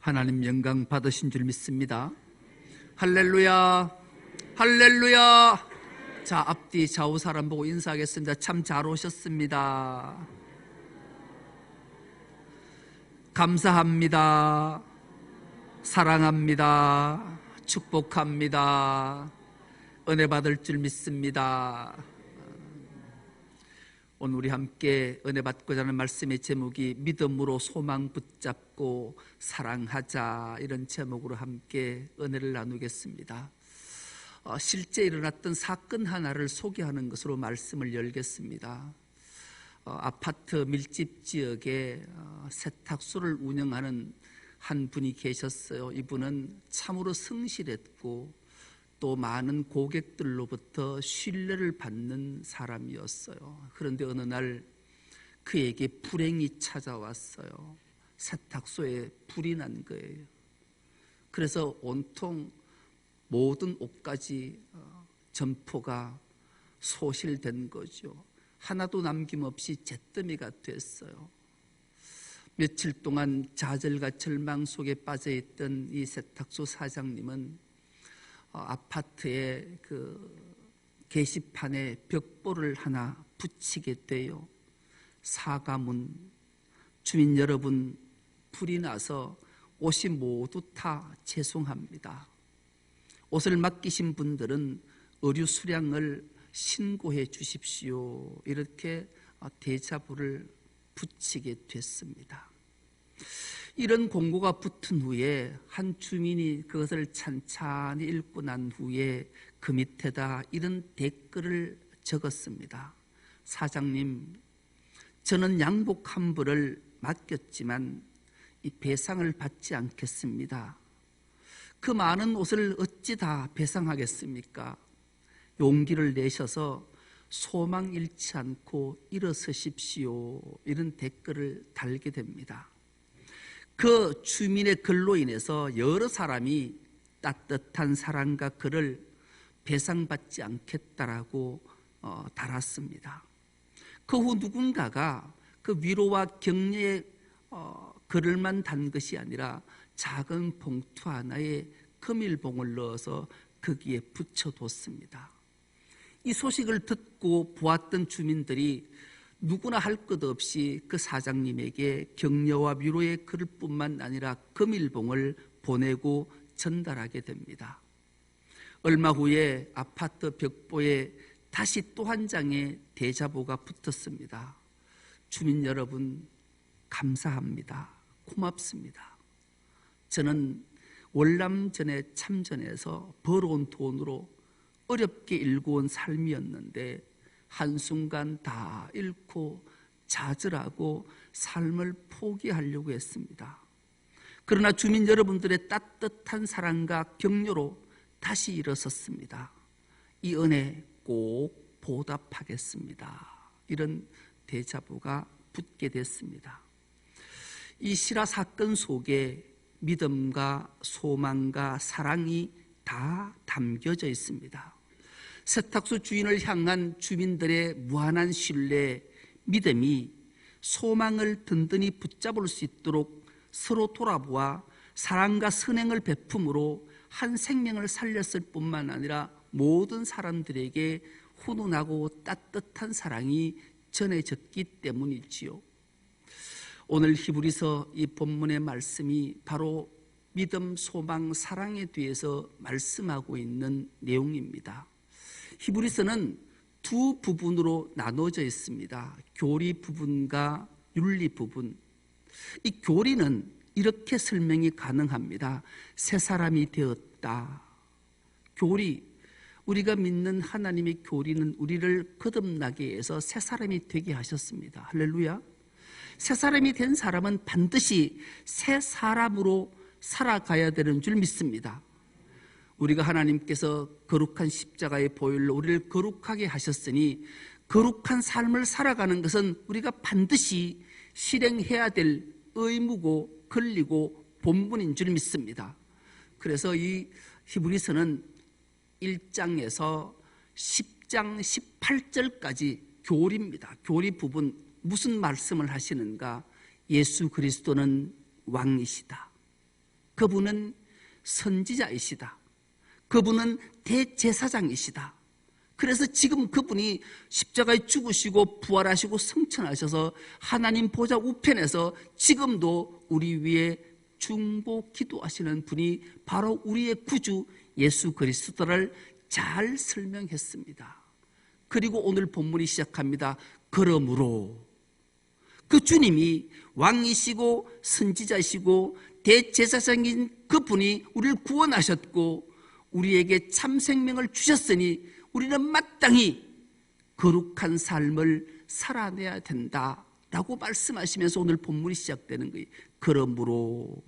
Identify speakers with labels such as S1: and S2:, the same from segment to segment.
S1: 하나님 영광 받으신 줄 믿습니다. 할렐루야, 할렐루야. 자, 앞뒤 좌우 사람 보고 인사하겠습니다. 참 잘 오셨습니다. 감사합니다. 사랑합니다. 축복합니다. 은혜 받을 줄 믿습니다. 오늘 우리 함께 은혜 받고자 하는 말씀의 제목이 믿음으로 소망 붙잡고 사랑하자, 이런 제목으로 함께 은혜를 나누겠습니다. 실제 일어났던 사건 하나를 소개하는 것으로 말씀을 열겠습니다. 아파트 밀집 지역에 세탁소를 운영하는 한 분이 계셨어요. 이분은 참으로 성실했고 또 많은 고객들로부터 신뢰를 받는 사람이었어요. 그런데 어느 날 그에게 불행이 찾아왔어요. 세탁소에 불이 난 거예요. 그래서 온통 모든 옷까지 점포가 소실된 거죠. 하나도 남김없이 잿더미가 됐어요. 며칠 동안 좌절과 절망 속에 빠져있던 이 세탁소 사장님은 아파트의 그 게시판에 벽보를 하나 붙이게 돼요. 사과문, 주민 여러분, 불이 나서 옷이 모두 다 죄송합니다. 옷을 맡기신 분들은 의류 수량을 신고해 주십시오. 이렇게 대자보를 붙이게 됐습니다. 이런 공고가 붙은 후에 한 주민이 그것을 찬찬히 읽고 난 후에 그 밑에다 이런 댓글을 적었습니다. 사장님, 저는 양복 한 벌을 맡겼지만 이 배상을 받지 않겠습니다. 그 많은 옷을 어찌 다 배상하겠습니까? 용기를 내셔서 소망 잃지 않고 일어서십시오. 이런 댓글을 달게 됩니다. 그 주민의 글로 인해서 여러 사람이 따뜻한 사랑과 글을 배상받지 않겠다라고 달았습니다. 그 후 누군가가 그 위로와 격려의 글을만 단 것이 아니라 작은 봉투 하나에 금일봉을 넣어서 거기에 붙여뒀습니다. 이 소식을 듣고 보았던 주민들이 누구나 할 것 없이 그 사장님에게 격려와 위로의 글을 뿐만 아니라 금일봉을 보내고 전달하게 됩니다. 얼마 후에 아파트 벽보에 다시 또 한 장의 대자보가 붙었습니다. 주민 여러분, 감사합니다. 고맙습니다. 저는 월남전에 참전해서 벌어온 돈으로 어렵게 일궈온 삶이었는데 한순간 다 잃고 좌절하고 삶을 포기하려고 했습니다. 그러나 주민 여러분들의 따뜻한 사랑과 격려로 다시 일어섰습니다. 이 은혜 꼭 보답하겠습니다. 이런 대자보가 붙게 됐습니다. 이 실화 사건 속에 믿음과 소망과 사랑이 다 담겨져 있습니다. 세탁소 주인을 향한 주민들의 무한한 신뢰, 믿음이 소망을 든든히 붙잡을 수 있도록 서로 돌아보아 사랑과 선행을 베품으로 한 생명을 살렸을 뿐만 아니라 모든 사람들에게 훈훈하고 따뜻한 사랑이 전해졌기 때문이지요. 오늘 히브리서 이 본문의 말씀이 바로 믿음, 소망, 사랑에 대해서 말씀하고 있는 내용입니다. 히브리서는 두 부분으로 나눠져 있습니다. 교리 부분과 윤리 부분. 이 교리는 이렇게 설명이 가능합니다. 새 사람이 되었다. 교리, 우리가 믿는 하나님의 교리는 우리를 거듭나게 해서 새 사람이 되게 하셨습니다. 할렐루야. 새 사람이 된 사람은 반드시 새 사람으로 살아가야 되는 줄 믿습니다. 우리가 하나님께서 거룩한 십자가의 보혈로 우리를 거룩하게 하셨으니 거룩한 삶을 살아가는 것은 우리가 반드시 실행해야 될 의무고 권리고 본분인 줄 믿습니다. 그래서 이 히브리서는 1장에서 10장 18절까지 교리입니다. 교리 부분, 무슨 말씀을 하시는가? 예수 그리스도는 왕이시다. 그분은 선지자이시다. 그분은 대제사장이시다. 그래서 지금 그분이 십자가에 죽으시고 부활하시고 승천하셔서 하나님 보좌 우편에서 지금도 우리 위에 중보 기도하시는 분이 바로 우리의 구주 예수 그리스도를 잘 설명했습니다. 그리고 오늘 본문이 시작합니다. 그러므로 그 주님이 왕이시고 선지자이시고 대제사장인 그분이 우리를 구원하셨고 우리에게 참 생명을 주셨으니 우리는 마땅히 거룩한 삶을 살아내야 된다라고 말씀하시면서 오늘 본문이 시작되는 거예요. 그러므로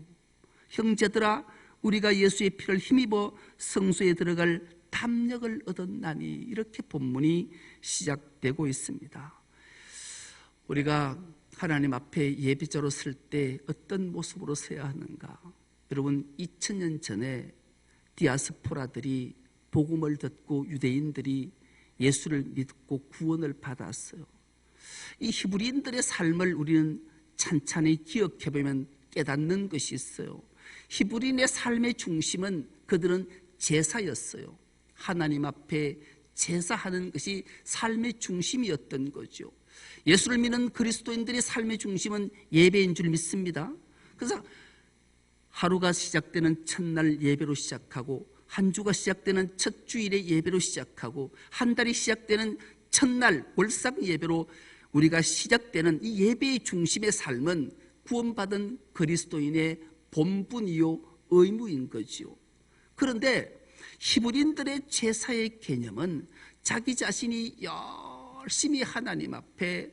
S1: 형제들아 우리가 예수의 피를 힘입어 성소에 들어갈 담력을 얻었나니, 이렇게 본문이 시작되고 있습니다. 우리가 하나님 앞에 예비자로 설 때 어떤 모습으로 서야 하는가? 여러분, 2000년 전에 디아스포라들이 복음을 듣고 유대인들이 예수를 믿고 구원을 받았어요. 이 히브리인들의 삶을 우리는 찬찬히 기억해보면 깨닫는 것이 있어요. 히브리인의 삶의 중심은 그들은 제사였어요. 하나님 앞에 제사하는 것이 삶의 중심이었던 거죠. 예수를 믿는 그리스도인들의 삶의 중심은 예배인 줄 믿습니다. 그래서 하루가 시작되는 첫날 예배로 시작하고, 한 주가 시작되는 첫 주일의 예배로 시작하고, 한 달이 시작되는 첫날 월삭 예배로 우리가 시작되는 이 예배의 중심의 삶은 구원받은 그리스도인의 본분이요 의무인 거지요. 그런데 히브리인들의 제사의 개념은 자기 자신이 열심히 하나님 앞에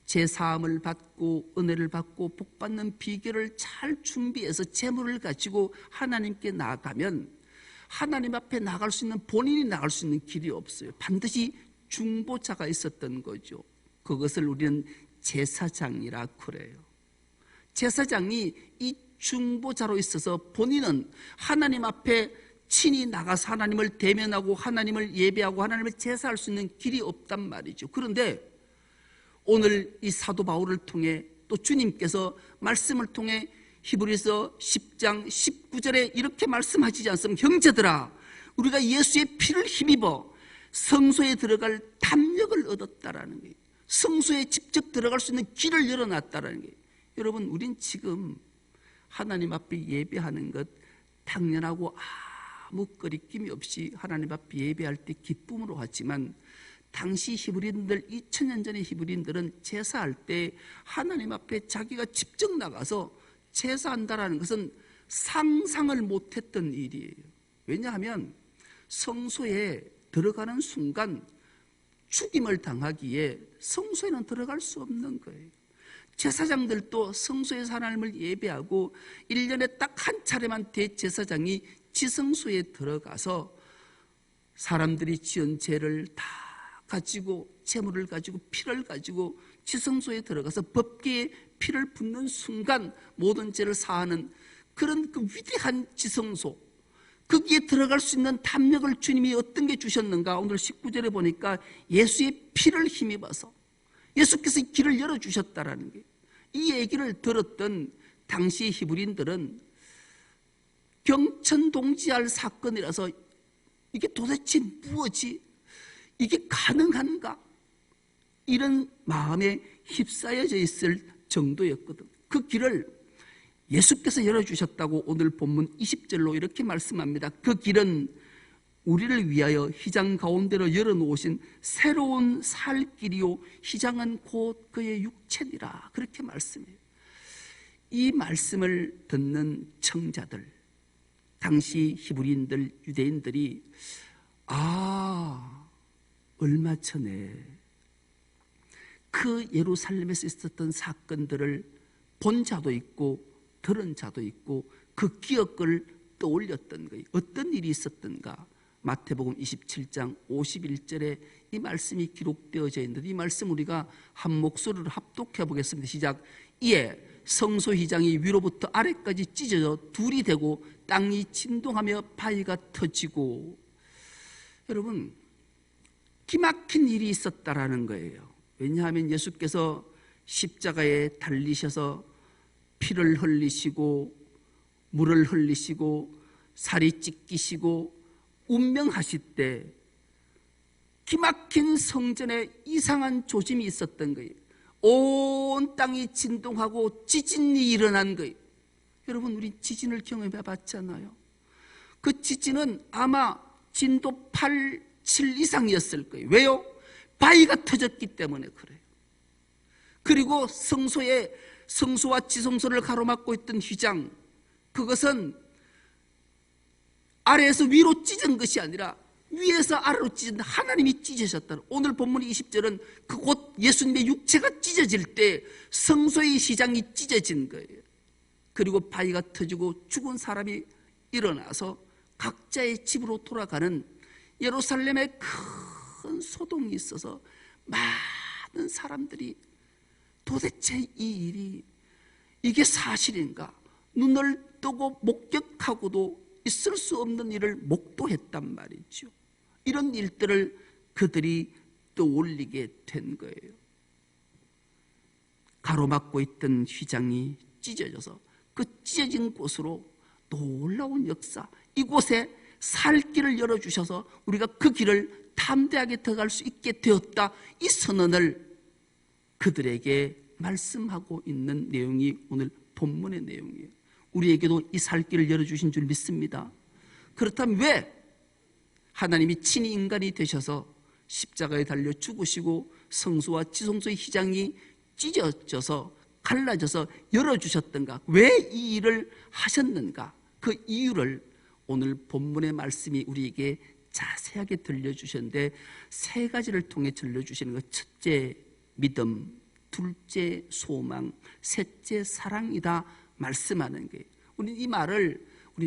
S1: 제사함을 받고 은혜를 받고 복받는 비결을 잘 준비해서 제물을 가지고 하나님께 나아가면 하나님 앞에 나갈 수 있는, 본인이 나갈 수 있는 길이 없어요. 반드시 중보자가 있었던 거죠. 그것을 우리는 제사장이라 그래요. 제사장이 이 중보자로 있어서 본인은 하나님 앞에 친히 나가서 하나님을 대면하고 하나님을 예배하고 하나님을 제사할 수 있는 길이 없단 말이죠. 그런데 오늘 이 사도 바울을 통해 또 주님께서 말씀을 통해 히브리서 10장 19절에 이렇게 말씀하시지 않습니까? 형제들아 우리가 예수의 피를 힘입어 성소에 들어갈 담력을 얻었다라는 거예요. 성소에 직접 들어갈 수 있는 길을 열어놨다라는 거예요. 여러분, 우린 지금 하나님 앞에 예배하는 것 당연하고 아무 거리낌이 없이 하나님 앞에 예배할 때 기쁨으로 하지만, 당시 히브리인들, 2000년 전의 히브리인들은 제사할 때 하나님 앞에 자기가 직접 나가서 제사한다라는 것은 상상을 못했던 일이에요. 왜냐하면 성소에 들어가는 순간 죽임을 당하기에 성소에는 들어갈 수 없는 거예요. 제사장들도 성소에서 하나님을 예배하고 1년에 딱 한 차례만 대제사장이 지성소에 들어가서 사람들이 지은 죄를 다 가지고, 제물을 가지고, 피를 가지고 지성소에 들어가서 법궤에 피를 붓는 순간 모든 죄를 사하는 그런 그 위대한 지성소, 거기에 들어갈 수 있는 담력을 주님이 어떤 게 주셨는가? 오늘 19절에 보니까 예수의 피를 힘입어서 예수께서 길을 열어주셨다라는 거예요. 이 얘기를 들었던 당시 히브리인들은 경천동지할 사건이라서 이게 도대체 무엇이, 이게 가능한가? 이런 마음에 휩싸여져 있을 정도였거든. 그 길을 예수께서 열어주셨다고 오늘 본문 20절로 이렇게 말씀합니다. 그 길은 우리를 위하여 휘장 가운데로 열어놓으신 새로운 살 길이요 휘장은 곧 그의 육체니라, 그렇게 말씀해요. 이 말씀을 듣는 청자들, 당시 히브리인들, 유대인들이 얼마 전에 그 예루살렘에서 있었던 사건들을 본 자도 있고 들은 자도 있고 그 기억을 떠올렸던 거예요. 어떤 일이 있었던가? 마태복음 27장 51절에 이 말씀이 기록되어져 있는데, 이 말씀 우리가 한 목소리로 합독해 보겠습니다. 시작. 이에 성소 휘장이 위로부터 아래까지 찢어져 둘이 되고 땅이 진동하며 바위가 터지고. 여러분, 기막힌 일이 있었다라는 거예요. 왜냐하면 예수께서 십자가에 달리셔서 피를 흘리시고 물을 흘리시고 살이 찢기시고 운명하실 때 기막힌 성전에 이상한 조짐이 있었던 거예요. 온 땅이 진동하고 지진이 일어난 거예요. 여러분, 우리 지진을 경험해 봤잖아요. 그 지진은 아마 진도 8, 7 이상이었을 거예요. 왜요? 바위가 터졌기 때문에 그래요. 그리고 성소와 지성소를 가로막고 있던 휘장, 그것은 아래에서 위로 찢은 것이 아니라 위에서 아래로 찢은 하나님이 찢으셨다. 오늘 본문 20절은 그곳 예수님의 육체가 찢어질 때 성소의 휘장이 찢어진 거예요. 그리고 바위가 터지고 죽은 사람이 일어나서 각자의 집으로 돌아가는 예루살렘에 큰 소동이 있어서 많은 사람들이 도대체 이 일이 이게 사실인가? 눈을 뜨고 목격하고도 있을 수 없는 일을 목도했단 말이죠. 이런 일들을 그들이 떠올리게 된 거예요. 가로막고 있던 휘장이 찢어져서 그 찢어진 곳으로 놀라운 역사, 이곳에 살 길을 열어주셔서 우리가 그 길을 담대하게 들어갈 수 있게 되었다, 이 선언을 그들에게 말씀하고 있는 내용이 오늘 본문의 내용이에요. 우리에게도 이 살 길을 열어주신 줄 믿습니다. 그렇다면 왜 하나님이 친히 인간이 되셔서 십자가에 달려 죽으시고 성소와 지성소의 휘장이 찢어져서 갈라져서 열어주셨던가, 왜 이 일을 하셨는가, 그 이유를 오늘 본문의 말씀이 우리에게 자세하게 들려주셨는데, 세 가지를 통해 들려주시는 것. 첫째, 믿음. 둘째, 소망. 셋째, 사랑이다 말씀하는 거예요. 우리는 이 말을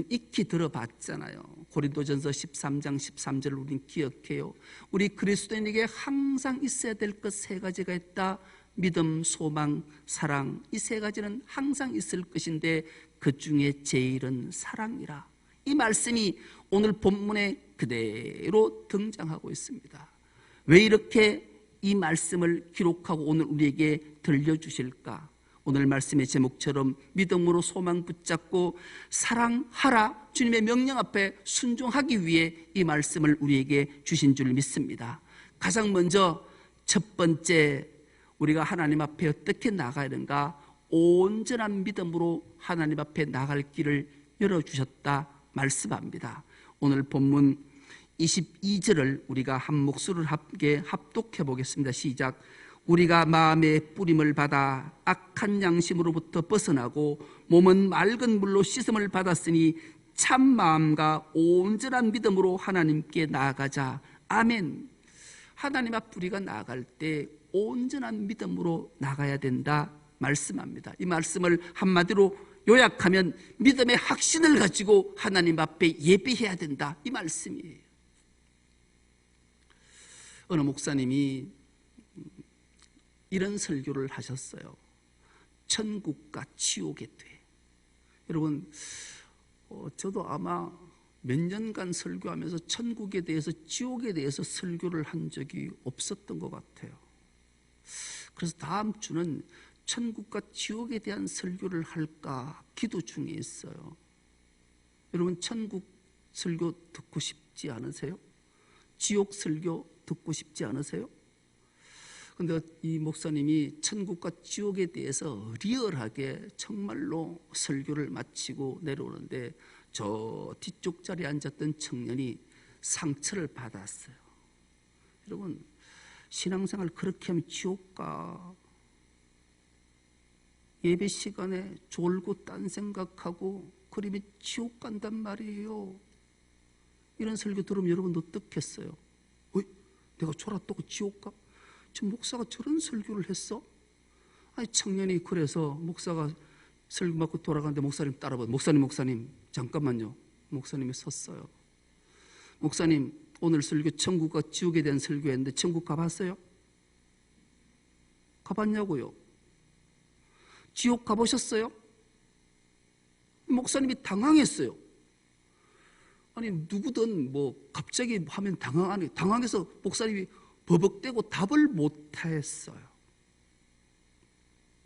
S1: 익히 들어봤잖아요. 고린도전서 13장 13절을 우리는 기억해요. 우리 그리스도인에게 항상 있어야 될 것 세 가지가 있다. 믿음, 소망, 사랑. 이 세 가지는 항상 있을 것인데 그 중에 제일은 사랑이라. 이 말씀이 오늘 본문에 그대로 등장하고 있습니다. 왜 이렇게 이 말씀을 기록하고 오늘 우리에게 들려주실까? 오늘 말씀의 제목처럼 믿음으로 소망 붙잡고 사랑하라, 주님의 명령 앞에 순종하기 위해 이 말씀을 우리에게 주신 줄 믿습니다. 가장 먼저 첫 번째, 우리가 하나님 앞에 어떻게 나가야 되는가? 온전한 믿음으로 하나님 앞에 나갈 길을 열어주셨다 말씀합니다. 오늘 본문 22절을 우리가 한 목소리를 함께 합독해 보겠습니다. 시작. 우리가 마음의 뿌림을 받아 악한 양심으로부터 벗어나고 몸은 맑은 물로 씻음을 받았으니 참 마음과 온전한 믿음으로 하나님께 나아가자. 아멘. 하나님 앞 우리가 나아갈 때 온전한 믿음으로 나가야 된다 말씀합니다. 이 말씀을 한마디로 요약하면 믿음의 확신을 가지고 하나님 앞에 예배해야 된다, 이 말씀이에요. 어느 목사님이 이런 설교를 하셨어요. 천국과 지옥의 돼. 여러분, 저도 아마 몇 년간 설교하면서 천국에 대해서 지옥에 대해서 설교를 한 적이 없었던 것 같아요. 그래서 다음 주는 천국과 지옥에 대한 설교를 할까 기도 중에 있어요. 여러분, 천국 설교 듣고 싶지 않으세요? 지옥 설교 듣고 싶지 않으세요? 근데 이 목사님이 천국과 지옥에 대해서 리얼하게 정말로 설교를 마치고 내려오는데 저 뒤쪽 자리에 앉았던 청년이 상처를 받았어요. 여러분, 신앙생활 그렇게 하면 지옥 가. 예배 시간에 졸고 딴 생각하고 그러면 지옥 간단 말이에요. 이런 설교 들으면 여러분도 어떻겠어요? 내가 졸았다고 지옥 가? 지금 목사가 저런 설교를 했어? 아니, 청년이 그래서 목사가 설교 받고 돌아가는데 목사님 따라봐. 목사님 잠깐만요. 목사님이 섰어요. 목사님, 오늘 설교 천국과 지옥에 대한 설교였는데 천국 가봤어요? 가봤냐고요? 지옥 가보셨어요? 목사님이 당황했어요. 아니, 누구든 갑자기 하면 당황해서 목사님이 버벅대고 답을 못했어요.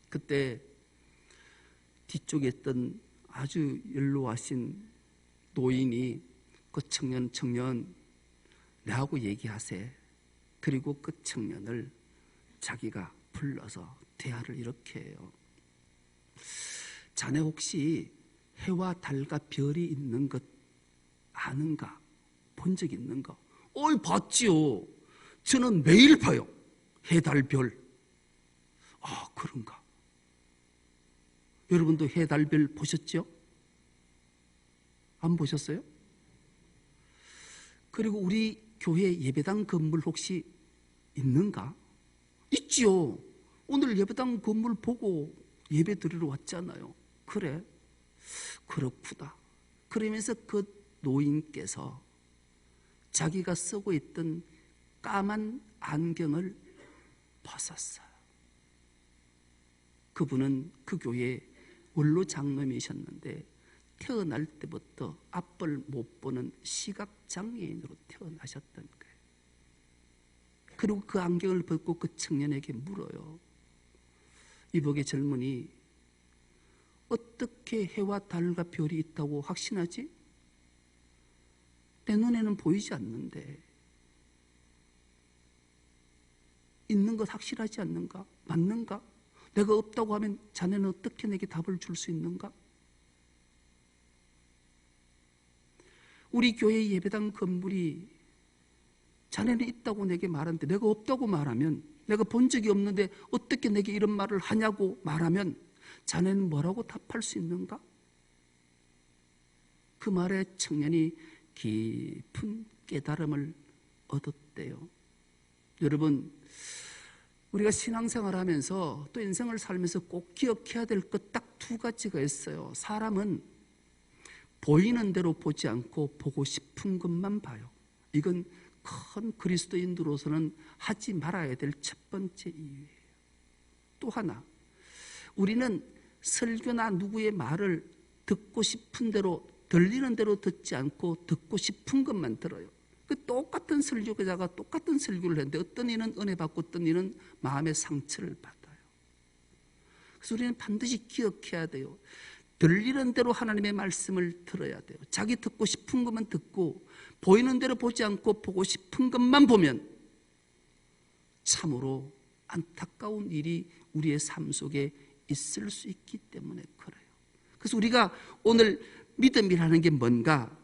S1: 그때 뒤쪽에 있던 아주 연로하신 노인이 그 청년 내하고 얘기하세. 그리고 그 청년을 자기가 불러서 대화를 이렇게 해요. 자네 혹시 해와 달과 별이 있는 것 아는가? 본 적 있는가? 어이, 봤지요. 저는 매일 봐요. 해, 달, 별. 아, 그런가? 여러분도 해, 달, 별 보셨죠? 안 보셨어요? 그리고 우리 교회 예배당 건물 혹시 있는가? 있지요. 오늘 예배당 건물 보고 예배 드리러 왔잖아요. 그래? 그렇구나. 그러면서 그 노인께서 자기가 쓰고 있던 까만 안경을 벗었어요. 그분은 그 교회 원로 장로님이셨는데 태어날 때부터 앞을 못 보는 시각장애인으로 태어나셨던 거예요. 그리고 그 안경을 벗고 그 청년에게 물어요. 이복의 젊은이, 어떻게 해와 달과 별이 있다고 확신하지? 내 눈에는 보이지 않는데. 있는 것 확실하지 않는가? 맞는가? 내가 없다고 하면 자네는 어떻게 내게 답을 줄 수 있는가? 우리 교회 예배당 건물이 자네는 있다고 내게 말하는데 내가 없다고 말하면, 내가 본 적이 없는데 어떻게 내게 이런 말을 하냐고 말하면 자네는 뭐라고 답할 수 있는가? 그 말에 청년이 깊은 깨달음을 얻었대요. 여러분, 우리가 신앙생활 하면서 또 인생을 살면서 꼭 기억해야 될 것 딱 두 가지가 있어요. 사람은 보이는 대로 보지 않고 보고 싶은 것만 봐요. 이건 큰 그리스도인으로서는 하지 말아야 될 첫 번째 이유예요. 또 하나, 우리는 설교나 누구의 말을 듣고 싶은 대로, 들리는 대로 듣지 않고 듣고 싶은 것만 들어요. 그 똑같은 설교자가 똑같은 설교를 했는데 어떤 이는 은혜 받고 어떤 이는 마음의 상처를 받아요. 그래서 우리는 반드시 기억해야 돼요. 들리는 대로 하나님의 말씀을 들어야 돼요. 자기 듣고 싶은 것만 듣고 보이는 대로 보지 않고 보고 싶은 것만 보면 참으로 안타까운 일이 우리의 삶 속에 있을 수 있기 때문에 그래요. 그래서 우리가 오늘 믿음이라는 게 뭔가?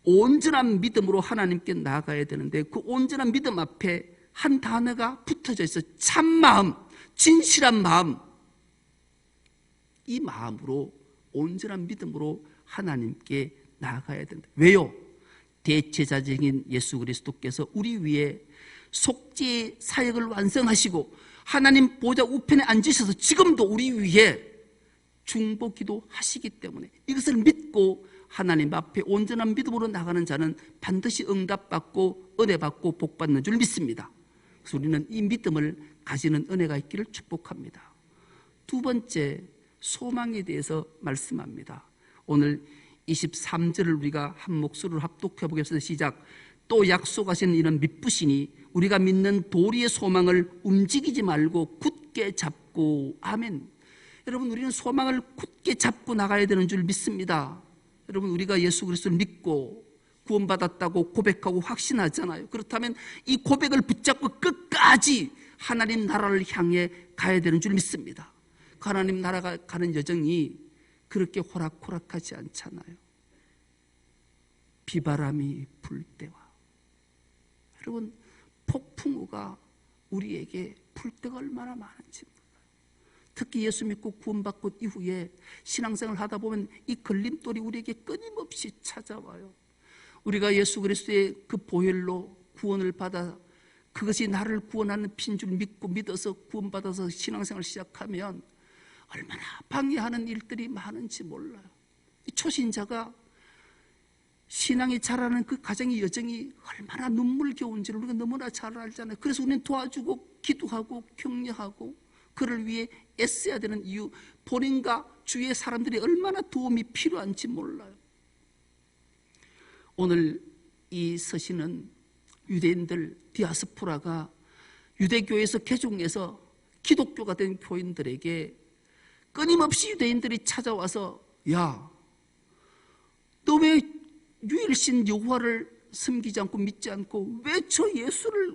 S1: 온전한 믿음으로 하나님께 나아가야 되는데 그 온전한 믿음 앞에 한 단어가 붙어져 있어요. 참마음, 진실한 마음. 이 마음으로 온전한 믿음으로 하나님께 나아가야 된다. 왜요? 대제사장인 예수 그리스도께서 우리 위에 속죄의 사역을 완성하시고 하나님 보좌 우편에 앉으셔서 지금도 우리 위에 중보기도 하시기 때문에 이것을 믿고 하나님 앞에 온전한 믿음으로 나가는 자는 반드시 응답받고 은혜받고 복받는 줄 믿습니다. 그래서 우리는 이 믿음을 가지는 은혜가 있기를 축복합니다. 두 번째, 소망에 대해서 말씀합니다. 오늘 23절을 우리가 한 목소리로 합독해 보겠습니다. 시작. 또 약속하신 이는 믿으시니 우리가 믿는 도리의 소망을 움직이지 말고 굳게 잡고. 아멘. 여러분, 우리는 소망을 굳게 잡고 나가야 되는 줄 믿습니다. 여러분, 우리가 예수 그리스도를 믿고 구원받았다고 고백하고 확신하잖아요. 그렇다면 이 고백을 붙잡고 끝까지 하나님 나라를 향해 가야 되는 줄 믿습니다. 하나님 나라가 가는 여정이 그렇게 호락호락하지 않잖아요. 비바람이 불 때와 여러분, 폭풍우가 우리에게 불 때가 얼마나 많은지 몰라요. 특히 예수 믿고 구원받고 이후에 신앙생활을 하다 보면 이 걸림돌이 우리에게 끊임없이 찾아와요. 우리가 예수 그리스도의 그 보혈로 구원을 받아 그것이 나를 구원하는 핀 줄 믿고 믿어서 구원받아서 신앙생활을 시작하면 얼마나 방해하는 일들이 많은지 몰라요. 초신자가 신앙이 자라는 그 가정의 여정이 얼마나 눈물겨운지를 우리가 너무나 잘 알잖아요. 그래서 우리는 도와주고 기도하고 격려하고 그를 위해 애써야 되는 이유, 본인과 주위의 사람들이 얼마나 도움이 필요한지 몰라요. 오늘 이 서신은 유대인들, 디아스포라가 유대교에서 개종해서 기독교가 된 교인들에게 끊임없이 유대인들이 찾아와서 야, 너 왜 유일신 여호와를 섬기지 않고 믿지 않고 왜 저 예수를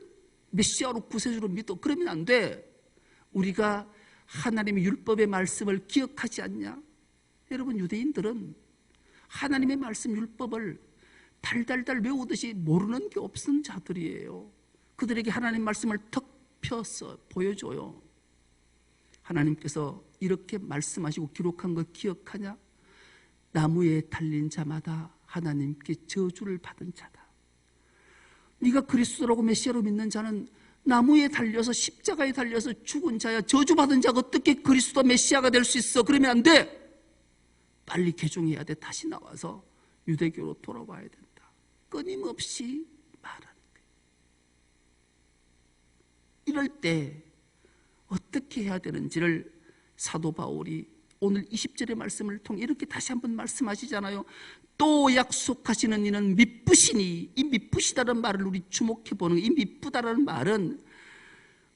S1: 메시아로 구세주로 믿어? 그러면 안 돼. 우리가 하나님의 율법의 말씀을 기억하지 않냐? 여러분, 유대인들은 하나님의 말씀 율법을 달달달 외우듯이 모르는 게 없는 자들이에요. 그들에게 하나님 말씀을 턱 펴서 보여줘요. 하나님께서 이렇게 말씀하시고 기록한 걸 기억하냐? 나무에 달린 자마다 하나님께 저주를 받은 자다. 네가 그리스도라고 메시아로 믿는 자는 나무에 달려서 십자가에 달려서 죽은 자야. 저주받은 자가 어떻게 그리스도 메시아가 될 수 있어? 그러면 안 돼. 빨리 개종해야 돼. 다시 나와서 유대교로 돌아와야 된다. 끊임없이 말하는 거예요. 이럴 때 어떻게 해야 되는지를 사도 바울이 오늘 20절의 말씀을 통해 이렇게 다시 한번 말씀하시잖아요. 또 약속하시는 이는 미쁘시니, 이 미쁘시다는 말을 우리 주목해보는, 이 미쁘다라는 말은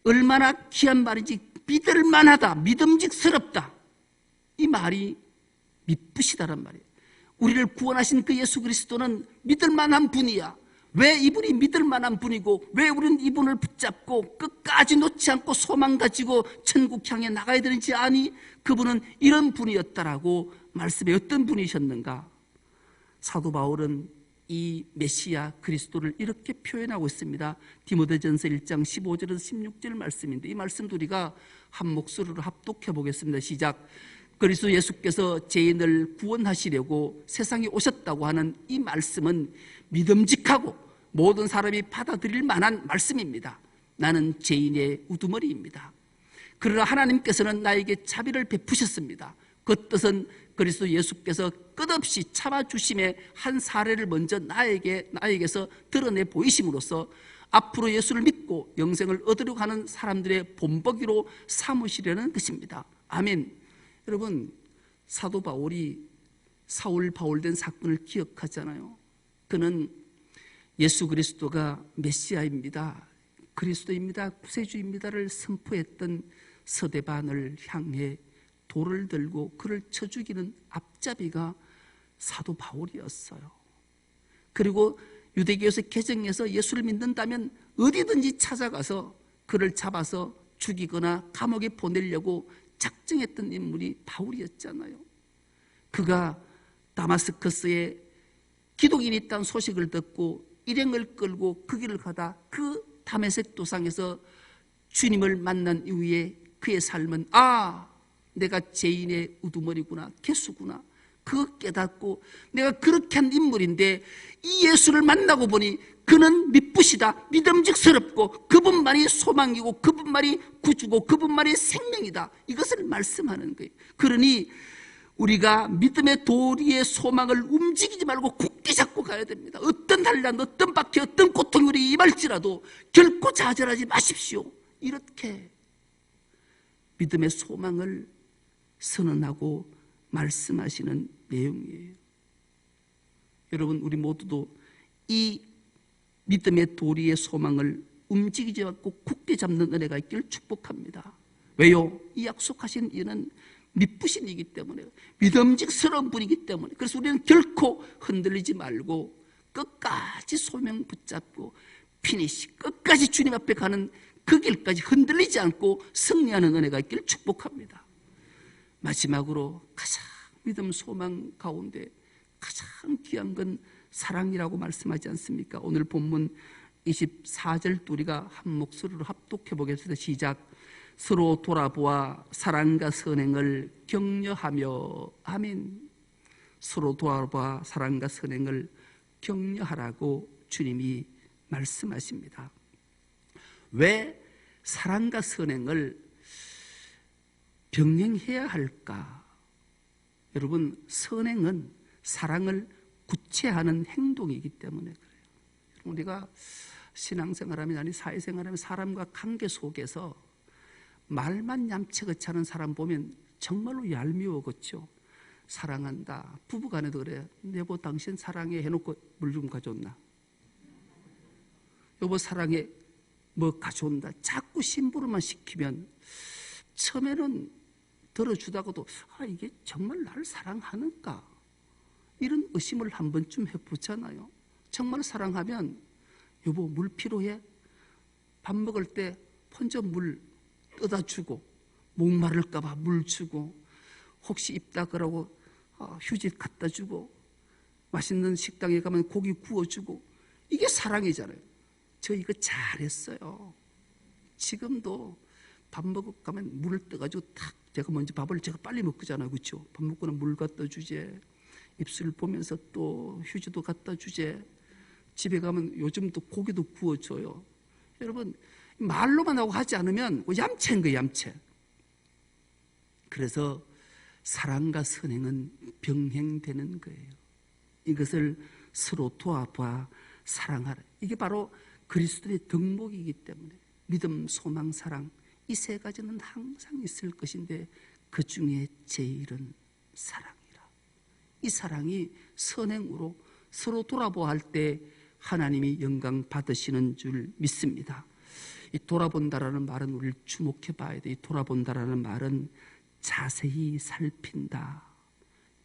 S1: 얼마나 귀한 말이지. 믿을만하다, 믿음직스럽다, 이 말이 미쁘시다란 말이에요. 우리를 구원하신 그 예수 그리스도는 믿을만한 분이야. 왜 이분이 믿을만한 분이고 왜 우리는 이분을 붙잡고 끝까지 놓지 않고 소망 가지고 천국 향해 나가야 되는지 아니? 그분은 이런 분이었다라고 말씀에 어떤 분이셨는가? 사도 바울은 이 메시아 그리스도를 이렇게 표현하고 있습니다. 디모데전서 1장 15절에서 16절 말씀인데, 이 말씀도 우리가 한 목소리로 합독해 보겠습니다. 시작. 그리스도 예수께서 죄인을 구원하시려고 세상에 오셨다고 하는 이 말씀은 믿음직하고 모든 사람이 받아들일 만한 말씀입니다. 나는 죄인의 우두머리입니다. 그러나 하나님께서는 나에게 자비를 베푸셨습니다. 그 뜻은 그리스도 예수께서 끝없이 참아주심의 한 사례를 먼저 나에게서 드러내 보이심으로써 앞으로 예수를 믿고 영생을 얻으려고 하는 사람들의 본보기로 삼으시려는 것입니다. 아멘. 여러분, 사도 바울이 사울 바울된 사건을 기억하잖아요. 그는 예수 그리스도가 메시아입니다, 그리스도입니다, 구세주입니다를 선포했던 서대반을 향해 돌을 들고 그를 쳐 죽이는 앞잡이가 사도 바울이었어요. 그리고 유대교에서 개정해서 예수를 믿는다면 어디든지 찾아가서 그를 잡아서 죽이거나 감옥에 보내려고 작정했던 인물이 바울이었잖아요. 그가 다마스커스에 기독인이 있다는 소식을 듣고 일행을 끌고 그 길을 가다 그 다메섹 도상에서 주님을 만난 이후에 그의 삶은 내가 죄인의 우두머리구나, 개수구나, 그거 깨닫고 내가 그렇게 한 인물인데 이 예수를 만나고 보니 그는 미쁘시다, 믿음직스럽고 그분만이 소망이고 그분만이 구주고 그분만이 생명이다, 이것을 말씀하는 거예요. 그러니 우리가 믿음의 도리의 소망을 움직이지 말고 굳게 잡고 가야 됩니다. 어떤 한란, 어떤 박해, 어떤 고통이 우리 임할지라도 결코 좌절하지 마십시오. 이렇게 믿음의 소망을 선언하고 말씀하시는 내용이에요. 여러분, 우리 모두도 이 믿음의 도리의 소망을 움직이지 않고 굳게 잡는 은혜가 있기를 축복합니다. 왜요? 이 약속하신 이는 미쁘신 이기 때문에, 믿음직스러운 분이기 때문에. 그래서 우리는 결코 흔들리지 말고 끝까지 소명 붙잡고 피니시, 끝까지 주님 앞에 가는 그 길까지 흔들리지 않고 승리하는 은혜가 있기를 축복합니다. 마지막으로 가장 믿음 소망 가운데 가장 귀한 건 사랑이라고 말씀하지 않습니까? 오늘 본문 24절 우리가 한 목소리로 합독해 보겠습니다. 시작. 서로 돌아보아 사랑과 선행을 격려하며. 아멘. 서로 돌아보아 사랑과 선행을 격려하라고 주님이 말씀하십니다. 왜 사랑과 선행을 병행해야 할까? 여러분, 선행은 사랑을 구체하는 행동이기 때문에 그래요. 우리가 신앙생활하면, 아니 사회생활하면 사람과 관계 속에서 말만 얌체거치 하는 사람 보면 정말로 얄미워, 그렇죠? 사랑한다, 부부간에도 그래요. 여보 당신 사랑해 해놓고 물 좀 가져온다, 여보 사랑해 뭐 가져온다, 자꾸 심부름만 시키면 처음에는 들어주다가도 이게 정말 나를 사랑하는가? 이런 의심을 한 번쯤 해보잖아요. 정말 사랑하면 여보 물 필요해? 밥 먹을 때 먼저 물 떠다 주고, 목마를까 봐 물 주고, 혹시 입 닦으라고 휴지 갖다 주고, 맛있는 식당에 가면 고기 구워주고, 이게 사랑이잖아요. 저 이거 잘했어요. 지금도 밥 먹고 가면 물을 떠가지고 탁, 제가 먼저 밥을 제가 빨리 먹잖아요. 그렇죠? 밥 먹고는 물 갖다 주제, 입술 보면서 또 휴지도 갖다 주제, 집에 가면 요즘도 고기도 구워줘요. 여러분, 말로만 하고 하지 않으면 얌체인 거예요, 얌체. 그래서 사랑과 선행은 병행되는 거예요. 이것을 서로 도와봐 사랑하라. 이게 바로 그리스도의 덕목이기 때문에 믿음, 소망, 사랑, 이 세 가지는 항상 있을 것인데 그 중에 제일은 사랑이라. 이 사랑이 선행으로 서로 돌아보아 할 때 하나님이 영광 받으시는 줄 믿습니다. 이 돌아본다라는 말은 우리를 주목해 봐야 돼. 이 돌아본다라는 말은 자세히 살핀다,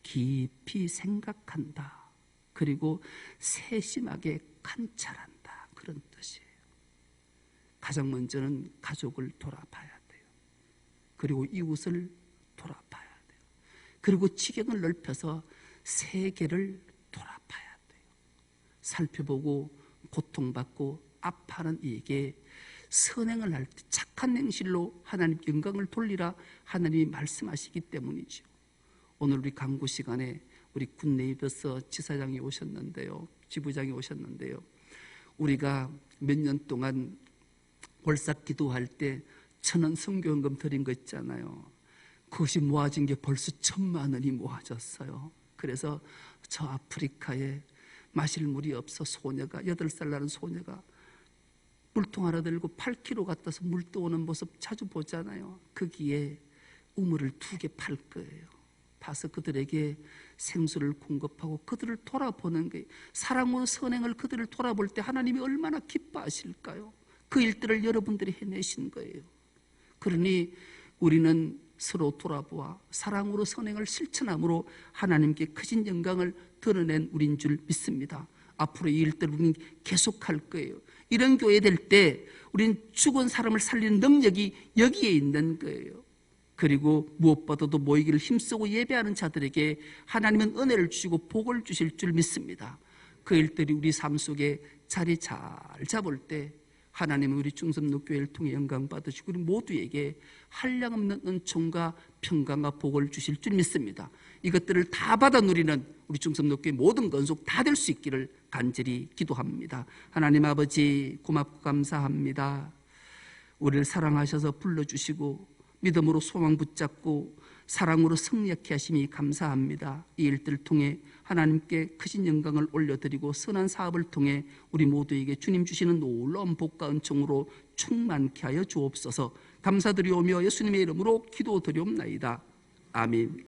S1: 깊이 생각한다, 그리고 세심하게 관찰한다, 그런 뜻이에요. 가장 먼저는 가족을 돌아봐야 돼요. 그리고 이웃을 돌아봐야 돼요. 그리고 지경을 넓혀서 세계를 돌아봐야 돼요. 살펴보고 고통받고 아파하는 이에게 선행을 할 때 착한 행실로 하나님 영광을 돌리라 하나님이 말씀하시기 때문이죠. 오늘 우리 강구 시간에 우리 굿네이버스 지사장이 오셨는데요, 지부장이 오셨는데요, 우리가 몇 년 동안 월삭 기도할 때 1,000원 선교헌금 드린 거 있잖아요. 그것이 모아진 게 벌써 1,000만 원이 모아졌어요. 그래서 저 아프리카에 마실 물이 없어 소녀가, 8살 나는 소녀가 물통 하나 들고 8km 갔다서 물 떠오는 모습 자주 보잖아요. 거기에 우물을 2개 팔 거예요. 파서 그들에게 생수를 공급하고 그들을 돌아보는 거예요. 사랑으로 선행을 그들을 돌아볼 때 하나님이 얼마나 기뻐하실까요? 그 일들을 여러분들이 해내신 거예요. 그러니 우리는 서로 돌아보아 사랑으로 선행을 실천함으로 하나님께 크신 영광을 드러낸 우리인 줄 믿습니다. 앞으로 이 일들을 우리는 계속할 거예요. 이런 교회 될 때 우리는 죽은 사람을 살리는 능력이 여기에 있는 거예요. 그리고 무엇보다도 모이기를 힘쓰고 예배하는 자들에게 하나님은 은혜를 주시고 복을 주실 줄 믿습니다. 그 일들이 우리 삶 속에 자리 잘 잡을 때 하나님은 우리 중섭로교회를 통해 영광 받으시고 우리 모두에게 한량없는 은총과 평강과 복을 주실 줄 믿습니다. 이것들을 다 받아 누리는 우리 중섭로교회 모든 건속 다 될 수 있기를 간절히 기도합니다. 하나님 아버지 고맙고 감사합니다. 우리를 사랑하셔서 불러주시고 믿음으로 소망 붙잡고 사랑으로 승리하게 하심이 감사합니다. 이 일들을 통해 하나님께 크신 영광을 올려드리고 선한 사업을 통해 우리 모두에게 주님 주시는 놀라운 복과 은총으로 충만케 하여 주옵소서. 감사드리오며 예수님의 이름으로 기도드리옵나이다. 아멘.